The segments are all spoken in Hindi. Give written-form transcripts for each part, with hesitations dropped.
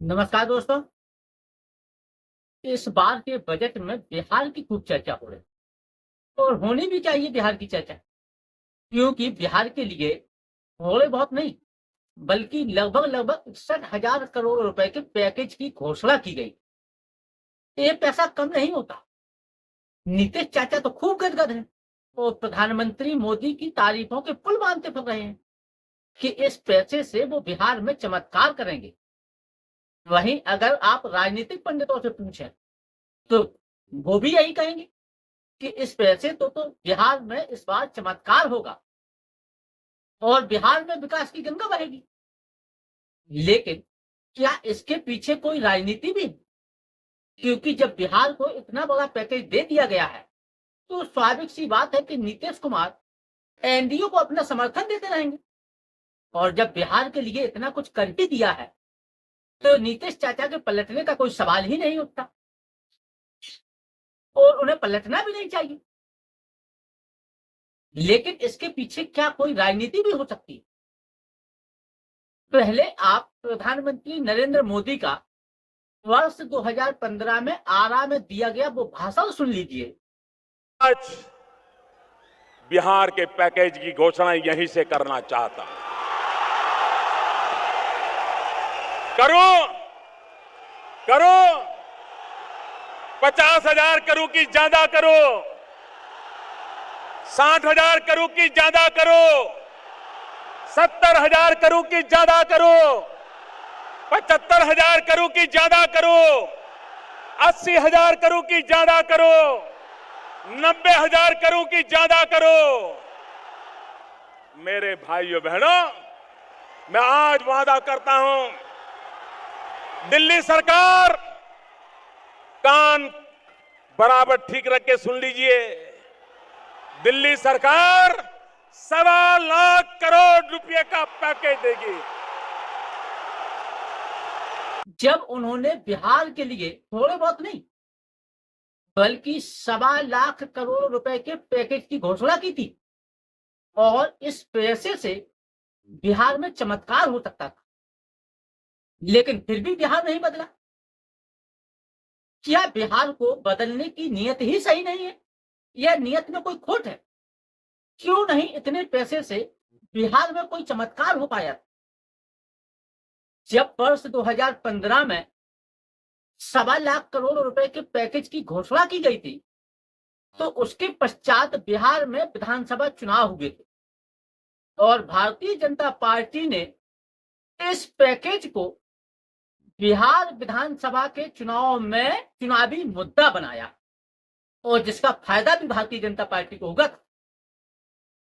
नमस्कार दोस्तों। इस बार के बजट में बिहार की खूब चर्चा हो रही है और होनी भी चाहिए बिहार की चर्चा, क्योंकि बिहार के लिए थोड़े बहुत नहीं बल्कि लगभग 61,000 करोड़ रुपए के पैकेज की घोषणा की गई। ये पैसा कम नहीं होता। नीतीश चाचा तो खूब गदगद हैं और प्रधानमंत्री मोदी की तारीफों के पुल बांधते फिर रहे हैं कि इस पैसे से वो बिहार में चमत्कार करेंगे। वहीं अगर आप राजनीतिक पंडितों से पूछें तो वो भी यही कहेंगे कि इस पैसे तो बिहार में इस बार चमत्कार होगा और बिहार में विकास की गंगा बहेगी। लेकिन क्या इसके पीछे कोई राजनीति भी है? क्योंकि जब बिहार को इतना बड़ा पैकेज दे दिया गया है तो स्वाभाविक सी बात है कि नीतीश कुमार एनडीए को अपना समर्थन देते रहेंगे। और जब बिहार के लिए इतना कुछ कर ही दिया है तो नीतीश चाचा के पलटने का कोई सवाल ही नहीं उठता और उन्हें पलटना भी नहीं चाहिए। लेकिन इसके पीछे क्या कोई राजनीति भी हो सकती है? पहले आप प्रधानमंत्री नरेंद्र मोदी का वर्ष 2015 में आरा में दिया गया वो भाषण सुन लीजिए। आज बिहार के पैकेज की घोषणा यहीं से करना चाहता हूं। करो करो 50,000 करो कि ज्यादा करो, 60,000 करो कि ज्यादा करो, 70,000 करो कि ज्यादा करो, 75,000 करो कि ज्यादा करो, 80,000 करो कि ज्यादा करो, 90,000 करो कि ज्यादा करो। मेरे भाइयों बहनों, मैं आज वादा करता हूं, दिल्ली सरकार कान बराबर ठीक रख के सुन लीजिए। दिल्ली सरकार 1.25 लाख करोड़ रुपए का पैकेज देगी। जब उन्होंने बिहार के लिए थोड़े बहुत नहीं बल्कि 1.25 लाख करोड़ रुपए के पैकेज की घोषणा की थी और इस पैसे से बिहार में चमत्कार हो सकता था, लेकिन फिर भी बिहार नहीं बदला। क्या बिहार को बदलने की नीयत ही सही नहीं है या नीयत में कोई खोट है? क्यों नहीं इतने पैसे से बिहार में कोई चमत्कार हो पाया? जब वर्ष 2015 में 1.25 लाख करोड़ रुपए के पैकेज की घोषणा की गई थी तो उसके पश्चात बिहार में विधानसभा चुनाव हुए थे और भारतीय जनता पार्टी ने इस पैकेज को बिहार विधानसभा के चुनाव में चुनावी मुद्दा बनाया और जिसका फायदा भी भारतीय जनता पार्टी को होगा।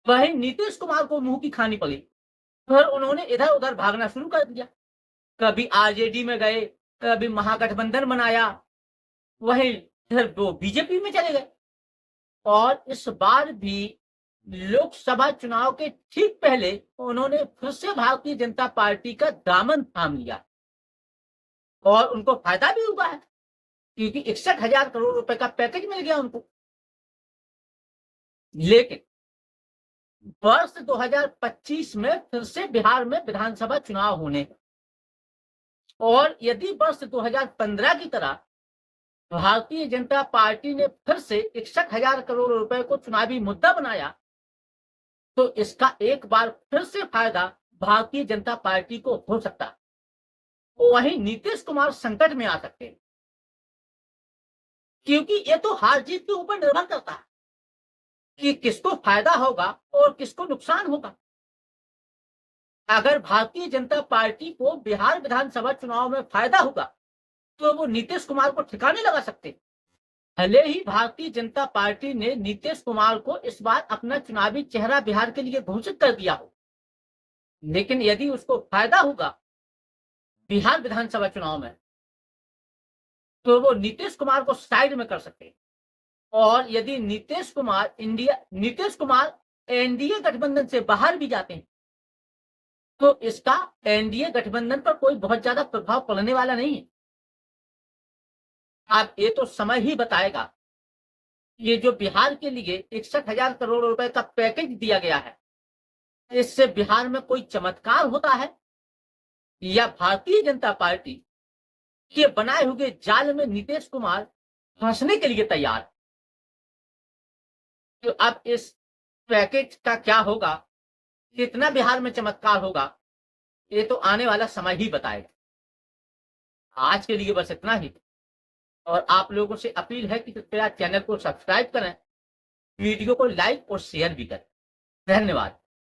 वहीं नीतीश कुमार को मुंह की खानी पड़ी, फिर उन्होंने इधर उधर भागना शुरू कर दिया। कभी आरजेडी में गए, कभी महागठबंधन बनाया, वहीं फिर वो बीजेपी में चले गए और इस बार भी लोकसभा चुनाव के ठीक पहले उन्होंने फिर से भारतीय जनता पार्टी का दामन थाम लिया और उनको फायदा भी हुआ है क्योंकि 61,000 करोड़ रुपए का पैकेज मिल गया उनको। लेकिन वर्ष 2025 में फिर से बिहार में विधानसभा चुनाव होने और यदि वर्ष 2015 की तरह भारतीय जनता पार्टी ने फिर से 61,000 करोड़ रुपए को चुनावी मुद्दा बनाया तो इसका एक बार फिर से फायदा भारतीय जनता पार्टी को हो सकता है। वहीं नीतीश कुमार संकट में आ सकते हैं क्योंकि ये तो हार जीत के ऊपर निर्भर करता है कि किसको फायदा होगा और किसको नुकसान होगा। अगर भारतीय जनता पार्टी को बिहार विधानसभा चुनाव में फायदा होगा तो वो नीतीश कुमार को ठिकाने लगा सकते। भले ही भारतीय जनता पार्टी ने नीतीश कुमार को इस बार अपना चुनावी चेहरा बिहार के लिए घोषित कर दिया हो, लेकिन यदि उसको फायदा होगा बिहार विधानसभा चुनाव में तो वो नीतीश कुमार को साइड में कर सकते और यदि नीतीश कुमार एनडीए गठबंधन से बाहर भी जाते हैं तो इसका एनडीए गठबंधन पर कोई बहुत ज्यादा प्रभाव पड़ने वाला नहीं है। अब ये तो समय ही बताएगा ये जो बिहार के लिए 61,000 करोड़ रुपए का पैकेज दिया गया है इससे बिहार में कोई चमत्कार होता है या भारतीय जनता पार्टी के बनाए हुए जाल में नीतीश कुमार फंसने के लिए तैयार। तो अब इस पैकेज का क्या होगा, कितना बिहार में चमत्कार होगा, ये तो आने वाला समय ही बताएगा। आज के लिए बस इतना ही, और आप लोगों से अपील है कि कृपया चैनल को सब्सक्राइब करें, वीडियो को लाइक और शेयर भी करें। धन्यवाद।